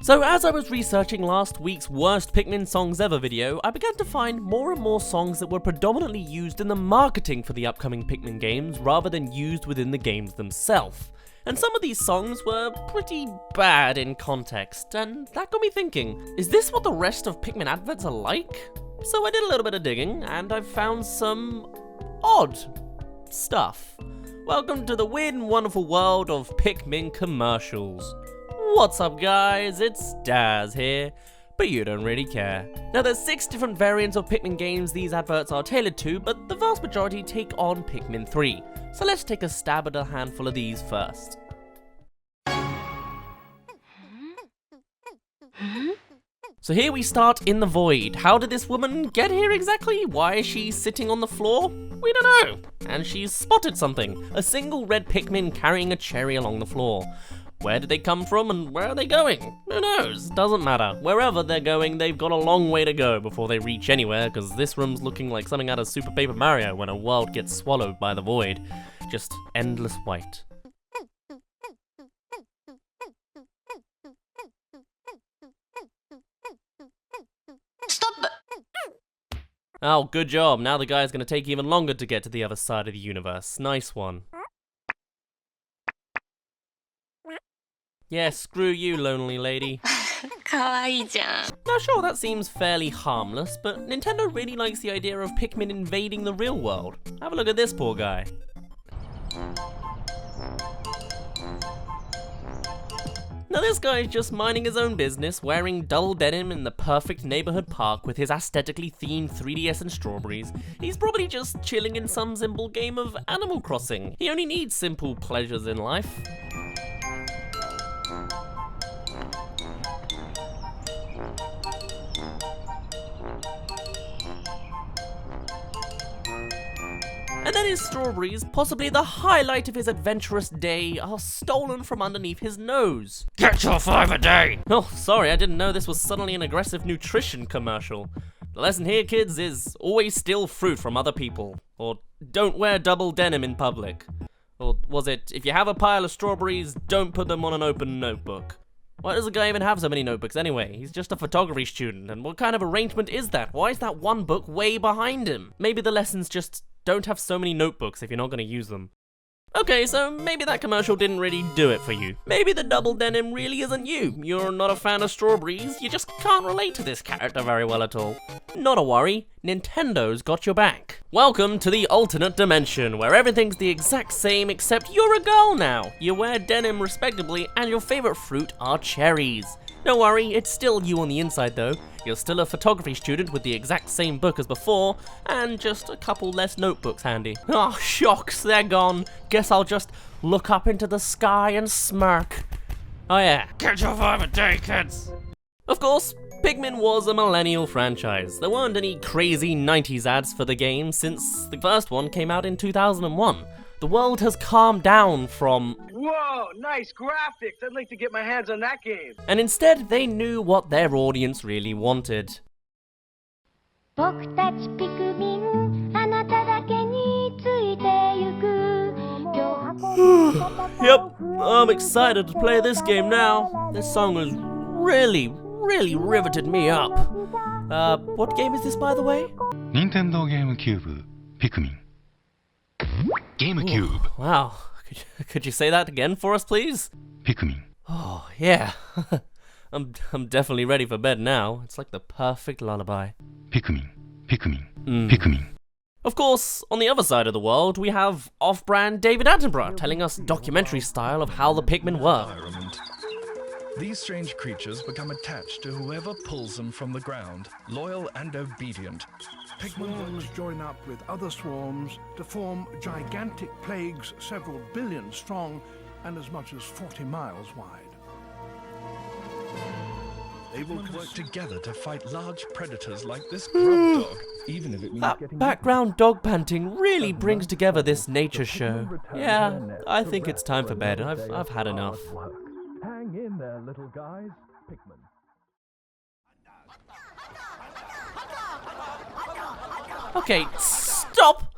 So as I was researching last week's worst Pikmin songs ever video, I began to find more and more songs that were predominantly used in the marketing for the upcoming Pikmin games rather than used within the games themselves. And some of these songs were pretty bad in context, and that got me thinking, is this what the rest of Pikmin adverts are like? So I did a little bit of digging, and I found some odd stuff. Welcome to the weird and wonderful world of Pikmin commercials. What's up guys, it's Daz here, but you don't really care. Now there's 6 different variants of Pikmin games these adverts are tailored to, but the vast majority take on Pikmin 3. So let's take a stab at a handful of these first. So here we start in the void. How did this woman get here exactly? Why is she sitting on the floor? We don't know. And she's spotted something. A single red Pikmin carrying a cherry along the floor. Where did they come from and where are they going? Who knows? Doesn't matter. Wherever they're going, they've got a long way to go before they reach anywhere, because this room's looking like something out of Super Paper Mario when a world gets swallowed by the void. Just endless white. Stop! Oh, good job. Now the guy's gonna take even longer to get to the other side of the universe. Nice one. Yeah, screw you, lonely lady. かわいいじゃん。 Now sure, that seems fairly harmless, but Nintendo really likes the idea of Pikmin invading the real world. Have a look at this poor guy. Now this guy is just minding his own business, wearing dull denim in the perfect neighborhood park with his aesthetically themed 3DS and strawberries. He's probably just chilling in some simple game of Animal Crossing. He only needs simple pleasures in life. And then his strawberries, possibly the highlight of his adventurous day, are stolen from underneath his nose. Get your 5 a day! Oh, sorry, I didn't know this was suddenly an aggressive nutrition commercial. The lesson here, kids, is always steal fruit from other people. Or don't wear double denim in public. Or was it, if you have a pile of strawberries, don't put them on an open notebook? Why does the guy even have so many notebooks anyway? He's just a photography student, and what kind of arrangement is that? Why is that one book way behind him? Maybe the lessons just don't have so many notebooks if you're not going to use them. Okay, so maybe that commercial didn't really do it for you. Maybe the double denim really isn't you. You're not a fan of strawberries, you just can't relate to this character very well at all. Not a worry, Nintendo's got your back. Welcome to the alternate dimension, where everything's the exact same except you're a girl now. You wear denim respectably, and your favorite fruit are cherries. Don't worry, it's still you on the inside though. You're still a photography student with the exact same book as before, and just a couple less notebooks handy. Oh, shocks, they're gone. Guess I'll just look up into the sky and smirk. Oh yeah, get your 5 a day, kids! Of course, Pikmin was a millennial franchise. There weren't any crazy 90s ads for the game since the first one came out in 2001. The world has calmed down from "Whoa, nice graphics! I'd like to get my hands on that game." And instead they knew what their audience really wanted. 僕たちピクミンあなただけについてゆく Yep, I'm excited to play this game now. This song has really riveted me up. What game is this, by the way? Nintendo GameCube Pikmin. GameCube. Wow, could you say that again for us, please? Pikmin. Oh, yeah. I'm definitely ready for bed now. It's like the perfect lullaby. Pikmin. Pikmin. Of course, on the other side of the world, we have off-brand David Attenborough telling us documentary style of how the Pikmin work. These strange creatures become attached to whoever pulls them from the ground, loyal and obedient. Swarms join up with other swarms to form gigantic plagues several billion strong and as much as 40 miles wide. They will work together to fight large predators like this grub dog, even if it means That background dog panting really brings together this nature show. Yeah, I think it's time for bed. I've had enough. Hang in there, little guys. Pikmin. Okay, stop!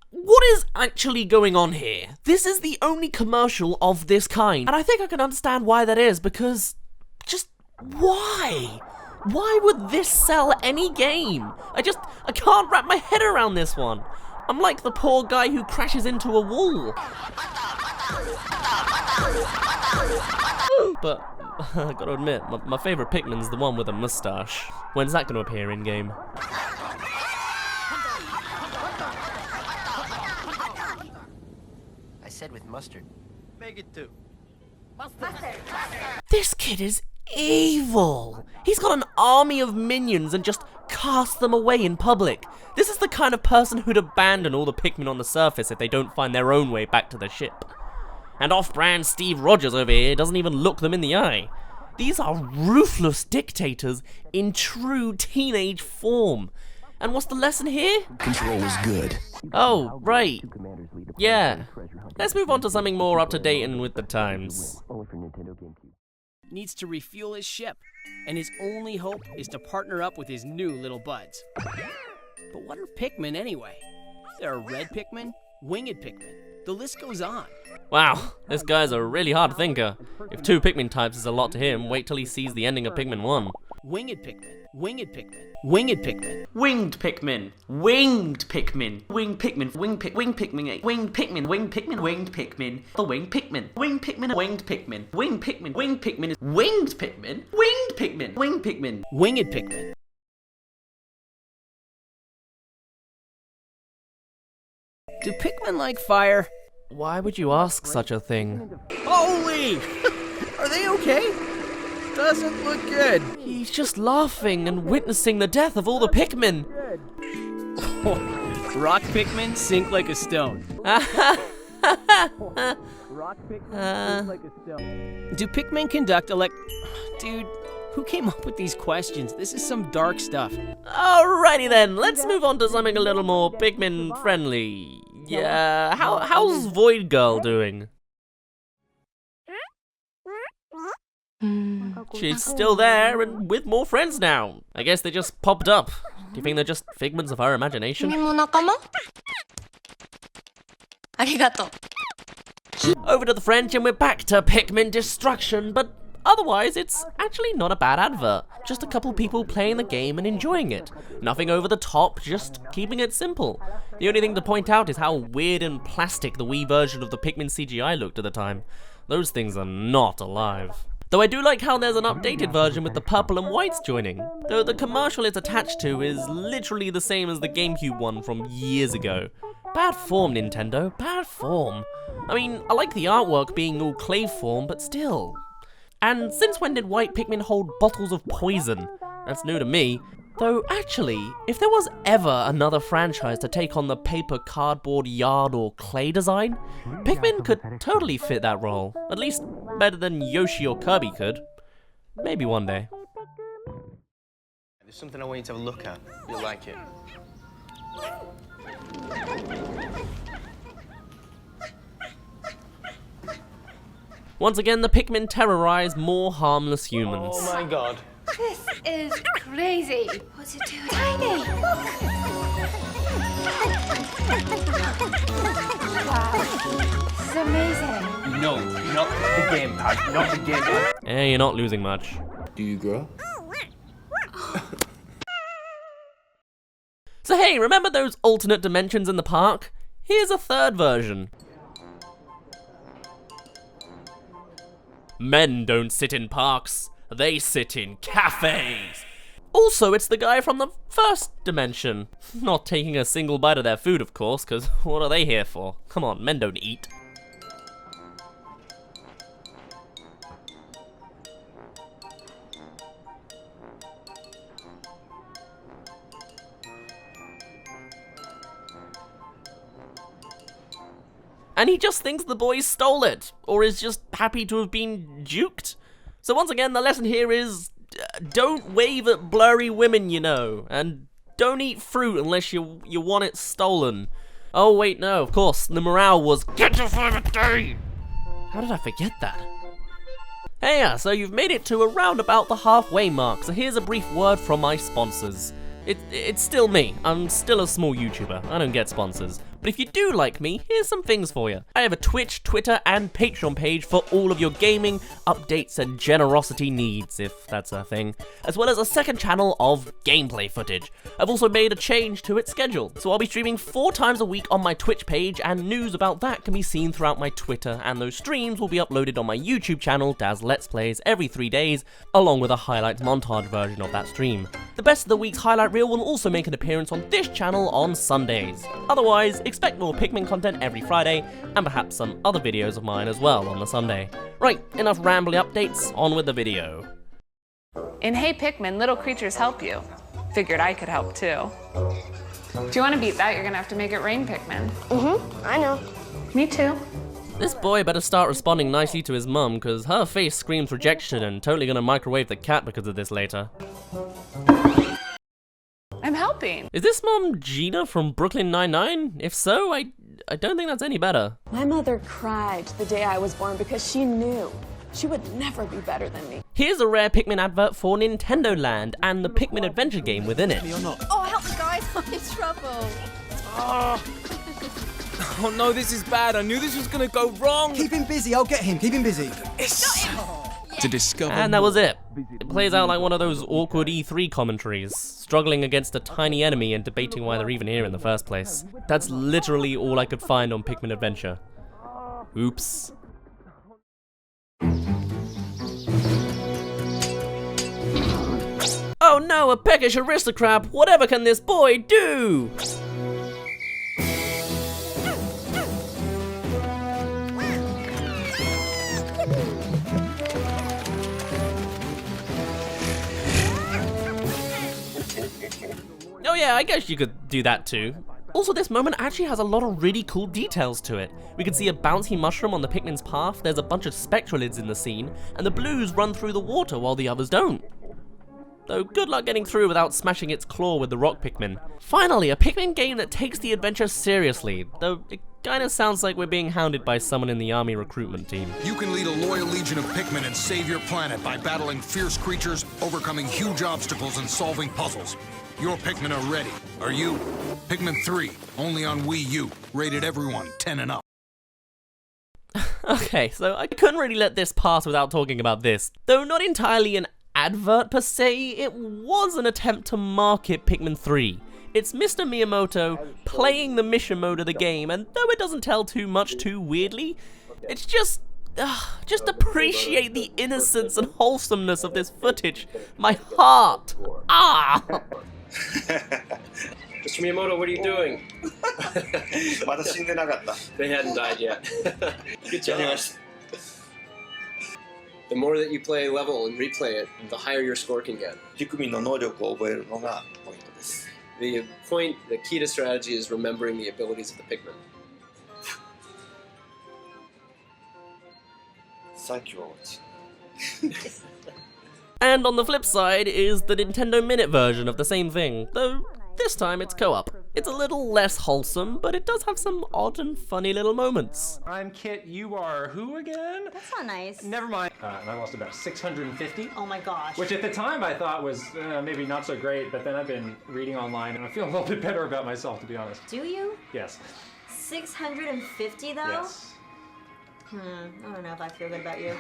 What is actually going on here? This is the only commercial of this kind, and I think I can understand why that is, because just Why? Why would this sell any game? I can't wrap my head around this one. I'm like the poor guy who crashes into a wall. But I gotta admit, my favorite Pikmin's the one with a mustache. When's that gonna appear in game? I said with mustard. Make it 2. This kid is evil. He's got an army of minions and just casts them away in public. This is the kind of person who'd abandon all the Pikmin on the surface if they don't find their own way back to the ship. And off-brand Steve Rogers over here doesn't even look them in the eye. These are ruthless dictators in true teenage form. And what's the lesson here? Control is good. Oh, right. Yeah. Let's move on to something more up-to-date and with the times. Needs to refuel his ship, and his only hope is to partner up with his new little buds. But what are Pikmin anyway? There are red Pikmin, winged Pikmin. The list goes on. Wow, this guy's a really hard thinker. If 2 Pikmin types is a lot to him, wait till he sees the ending of Pikmin 1. Winged Pikmin, winged Pikmin, winged Pikmin. Winged Pikmin, winged Pikmin, winged Pikmin, winged Pikmin, winged Pikmin, winged Pikmin, winged Pikmin, winged Pikmin, the winged Pikmin, winged Pikmin, winged Pikmin, winged Pikmin, winged Pikmin, winged Pikmin, winged Pikmin, winged Pikmin, winged Pikmin. Do Pikmin like fire? Why would you ask such a thing? Holy! Are they okay? Doesn't look good. He's just laughing and witnessing the death of all the Pikmin. Rock Pikmin sink like a stone. Rock Pikmin sink like a stone. Do Pikmin conduct Dude, who came up with these questions? This is some dark stuff. Alrighty then, let's move on to something a little more Pikmin friendly. Yeah, how's Void Girl doing? She's still there and with more friends now. I guess they just popped up. Do you think they're just figments of her imagination? 君も仲間？ありがとう。 Over to the French and we're back to Pikmin destruction, but otherwise it's actually not a bad advert. Just a couple people playing the game and enjoying it. Nothing over the top, just keeping it simple. The only thing to point out is how weird and plastic the Wii version of the Pikmin CGI looked at the time. Those things are not alive. Though I do like how there's an updated version with the purple and whites joining, though the commercial it's attached to is literally the same as the GameCube one from years ago. Bad form, Nintendo, bad form. I mean, I like the artwork being all clay form, but still. And since when did white Pikmin hold bottles of poison? That's new to me. Though actually, if there was ever another franchise to take on the paper, cardboard, yard or clay design, Pikmin could totally fit that role. At least better than Yoshi or Kirby could. Maybe one day. There's something I want you to have a look at. You'll like it. Once again, the Pikmin terrorize more harmless humans. Oh my god. This is crazy. What's it doing? Tiny, look! Wow, this is amazing. No, not the gamepad, not the gamepad. Eh, you're not losing much. Do you grow? So hey, remember those alternate dimensions in the park? Here's a third version. Men don't sit in parks, they sit in cafes. Also, it's the guy from the first dimension. Not taking a single bite of their food, of course, because what are they here for? Come on, men don't eat. And he just thinks the boys stole it, or is just happy to have been duped. So once again, the lesson here is, don't wave at blurry women, you know, and don't eat fruit unless you want it stolen. Oh wait, no, of course, the morale was, get your 5 a day! How did I forget that? Hey, yeah, so you've made it to around about the halfway mark, so here's a brief word from my sponsors. It's still me. I'm still a small YouTuber. I don't get sponsors. But if you do like me, here's some things for you. I have a Twitch, Twitter, and Patreon page for all of your gaming, updates, and generosity needs, if that's a thing, as well as a second channel of gameplay footage. I've also made a change to its schedule, so I'll be streaming 4 times a week on my Twitch page, and news about that can be seen throughout my Twitter, and those streams will be uploaded on my YouTube channel, Daz Let's Plays, every 3 days, along with a highlights montage version of that stream. The best of the week's highlight reel will also make an appearance on this channel on Sundays. Otherwise, expect more Pikmin content every Friday, and perhaps some other videos of mine as well on the Sunday. Right, enough rambly updates, on with the video. In Hey Pikmin, little creatures help you. Figured I could help too. Do you want to beat that? You're gonna have to make it rain Pikmin. I know. Me too. This boy better start responding nicely to his mum, cause her face screams rejection and totally gonna microwave the cat because of this later. I'm helping. Is this mom Gina from Brooklyn Nine-Nine? If so, I don't think that's any better. My mother cried the day I was born because she knew she would never be better than me. Here's a rare Pikmin advert for Nintendo Land and the Pikmin adventure game within it. Oh, help me guys, I'm in trouble. Oh no, this is bad. I knew this was gonna go wrong. Keep him busy, I'll get him. Keep him busy. To discover. And that was it. It plays out like one of those awkward E3 commentaries, struggling against a tiny enemy and debating why they're even here in the first place. That's literally all I could find on Pikmin Adventure. Oops. Oh no, a peckish aristocrat! Whatever can this boy do? Oh yeah, I guess you could do that too. Also, this moment actually has a lot of really cool details to it. We can see a bouncy mushroom on the Pikmin's path, there's a bunch of spectralids in the scene, and the blues run through the water while the others don't. Though good luck getting through without smashing its claw with the rock Pikmin. Finally, a Pikmin game that takes the adventure seriously, though it kinda sounds like we're being hounded by someone in the army recruitment team. You can lead a loyal legion of Pikmin and save your planet by battling fierce creatures, overcoming huge obstacles, and solving puzzles. Your Pikmin are ready. Are you? Pikmin 3, only on Wii U. Rated everyone 10 and up. Okay, so I couldn't really let this pass without talking about this. Though not entirely an advert per se, it was an attempt to market Pikmin 3. It's Mr. Miyamoto playing the mission mode of the game, and though it doesn't tell too much too weirdly, it's just appreciate the innocence and wholesomeness of this footage. My heart. Mr. Miyamoto, what are you doing? They hadn't died yet. Good job. The more that you play a level and replay it, the higher your score can get. The point, the key to strategy is remembering the abilities of the Pikmin. And on the flip side is the Nintendo Minute version of the same thing, though this time it's co-op. It's a little less wholesome, but it does have some odd and funny little moments. I'm Kit, you are who again? That's not nice. Never mind. And I lost about 650. Oh my gosh. Which at the time I thought was maybe not so great, but then I've been reading online and I feel a little bit better about myself, to be honest. Do you? Yes. 650 though? Yes. I don't know if I feel good about you.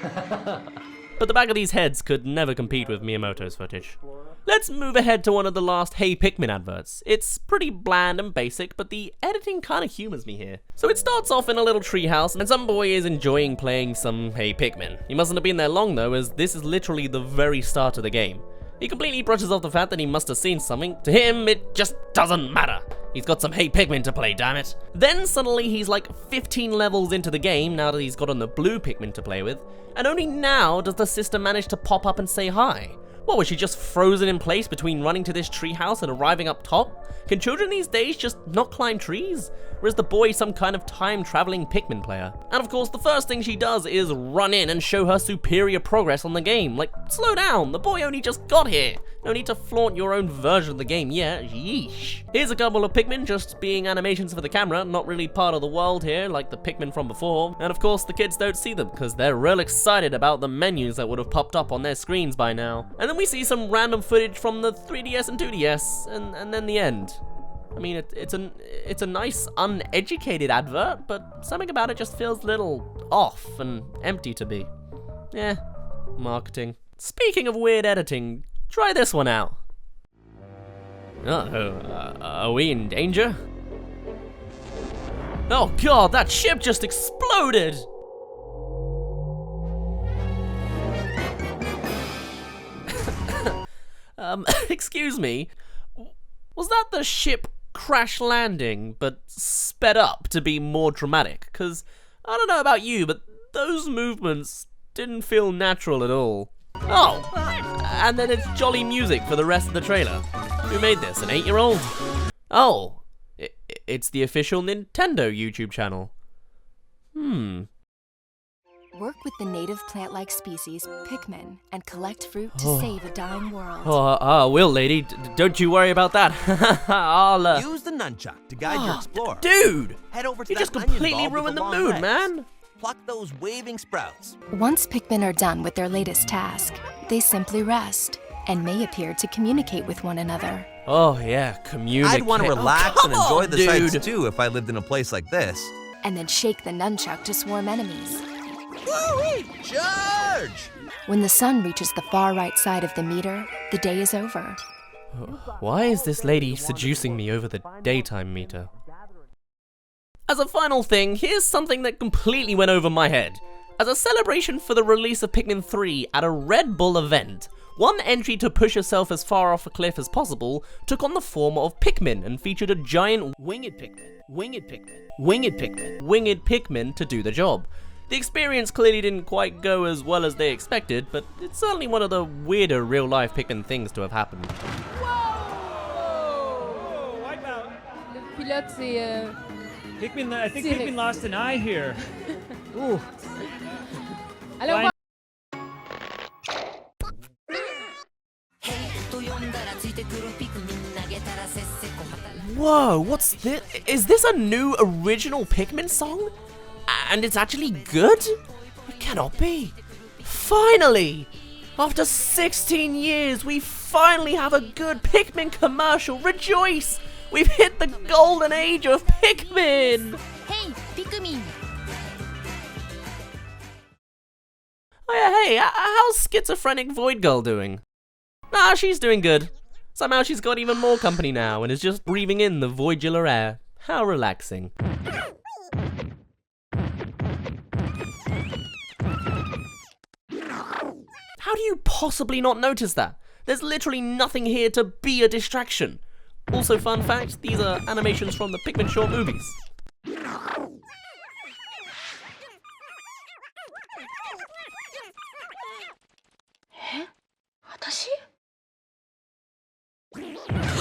But the back of these heads could never compete with Miyamoto's footage. Let's move ahead to one of the last Hey Pikmin adverts. It's pretty bland and basic, but the editing kinda humors me here. So it starts off in a little treehouse, and some boy is enjoying playing some Hey Pikmin. He mustn't have been there long though, as this is literally the very start of the game. He completely brushes off the fact that he must have seen something. To him, it just doesn't matter. He's got some Hey Pikmin to play, damn it. Then suddenly he's like 15 levels into the game now that he's got on the blue Pikmin to play with, and only now does the sister manage to pop up and say hi. What, was she just frozen in place between running to this treehouse and arriving up top? Can children these days just not climb trees? Or is the boy some kind of time-traveling Pikmin player? And of course, the first thing she does is run in and show her superior progress on the game. Like, slow down, the boy only just got here. No need to flaunt your own version of the game yet, yeesh. Here's a couple of Pikmin just being animations for the camera, not really part of the world here, like the Pikmin from before. And of course, the kids don't see them, because they're real excited about the menus that would have popped up on their screens by now. And then we see some random footage from the 3DS and 2DS, and then the end. I mean, it's a nice, uneducated advert, but something about it just feels a little off and empty to me. Yeah, marketing. Speaking of weird editing, try this one out. Are we in danger? Oh god, that ship just exploded! Excuse me, was that the ship crash landing, but sped up to be more dramatic? Because, I don't know about you, but those movements didn't feel natural at all. Oh, and then it's jolly music for the rest of the trailer. Who made this, an 8-year-old? Oh, it's the official Nintendo YouTube channel. Work with the native plant-like species, Pikmin, and collect fruit to save a dying world. I will, lady. Don't you worry about that. I'll, Use the nunchuck to guide your explorer. Dude! Head over to You just that onion completely bulb with ruined the long mood, legs. man. Pluck those waving sprouts. Once Pikmin are done with their latest task, they simply rest and may appear to communicate with one another. Oh yeah, communicate. I'd want to relax oh, and enjoy the sights dude. too if I lived in a place like this. And then shake the nunchuck to swarm enemies. Woo-wee! Charge! When the sun reaches the far right side of the meter, the day is over. Why is this lady seducing me over the daytime meter? As a final thing, here's something that completely went over my head. As a celebration for the release of Pikmin 3 at a Red Bull event, one entry to push yourself as far off a cliff as possible took on the form of Pikmin and featured a giant winged Pikmin to do the job. The experience clearly didn't quite go as well as they expected, but it's certainly one of the weirder real-life Pikmin things to have happened. Le pilote, c'est... Pikmin, I think Pikmin lost an eye here. Ooh. Allez, on va... Whoa, what's this? Is this a new original Pikmin song? And it's actually good? It cannot be. Finally! After 16 years, we finally have a good Pikmin commercial. Rejoice! We've hit the golden age of Pikmin! Hey, Pikmin! Oh yeah, hey, how's schizophrenic Void Girl doing? Nah, she's doing good. Somehow she's got even more company now and is just breathing in the voidular air. How relaxing. How do you possibly not notice that? There's literally nothing here to be a distraction. Also, fun fact, these are animations from the Pikmin short movies.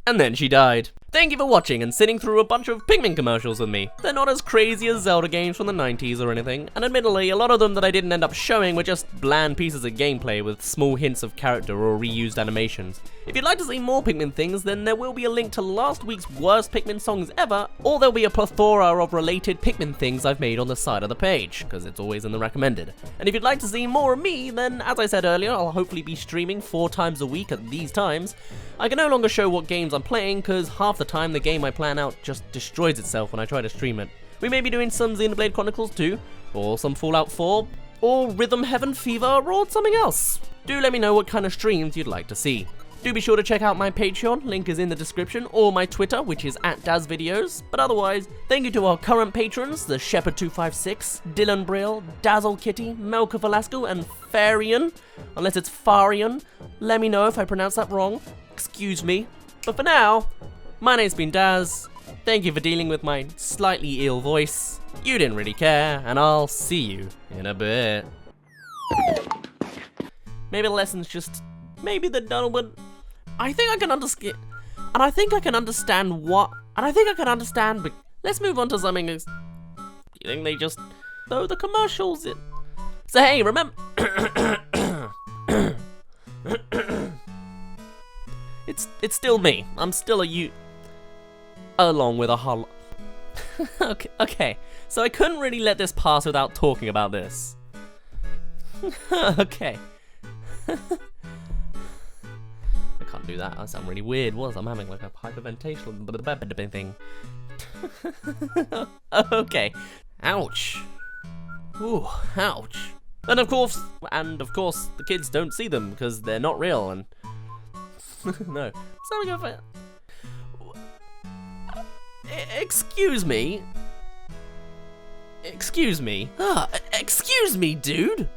And then she died. Thank you for watching and sitting through a bunch of Pikmin commercials with me. They're not as crazy as Zelda games from the 90s or anything, and admittedly, a lot of them that I didn't end up showing were just bland pieces of gameplay with small hints of character or reused animations. If you'd like to see more Pikmin things, then there will be a link to last week's worst Pikmin songs ever, or there'll be a plethora of related Pikmin things I've made on the side of the page, because it's always in the recommended. And if you'd like to see more of me, then as I said earlier, I'll hopefully be streaming 4 times a week at these times. I can no longer show what games I'm playing, because half the time the game I plan out just destroys itself when I try to stream it. We may be doing some Xenoblade Chronicles 2, or some Fallout 4, or Rhythm Heaven Fever, or something else. Do let me know what kind of streams you'd like to see. Do be sure to check out my Patreon, link is in the description, or my Twitter, which is @DazVideos. But otherwise, thank you to our current patrons, the Shepherd256, Dylan Brill, Dazzlekitty, Melchor Velasco, and Farian. Unless it's Farian. Let me know if I pronounce that wrong. Excuse me. But for now, my name's been Daz. Thank you for dealing with my slightly ill voice. You didn't really care, and I'll see you in a bit. Maybe the lesson's just... Maybe the Donald... I think I can understand... And I think I can understand what... And I think I can understand... But let's move on to something... You think they just... Throw the commercials in... So hey, remember... It's still me. I'm still a you... Along with a whole... okay. So I couldn't really let this pass without talking about this. Okay. I can't do that. I sound really weird. I'm having like a hyperventilation thing. Okay. Ouch. Ooh, ouch. And of course, the kids don't see them because they're not real. And no. Excuse me. Excuse me. Excuse me, dude.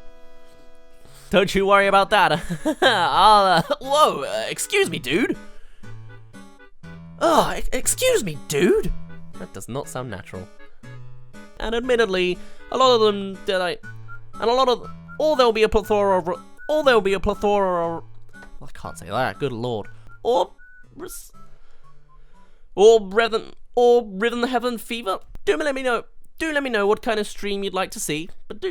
Don't you worry about that. Whoa, excuse me, dude. Excuse me, dude. That does not sound natural. And admittedly, a lot of them there'll be a plethora of, I can't say that, good lord. Or Rhythm the Heaven Fever. Do let me know what kind of stream you'd like to see. But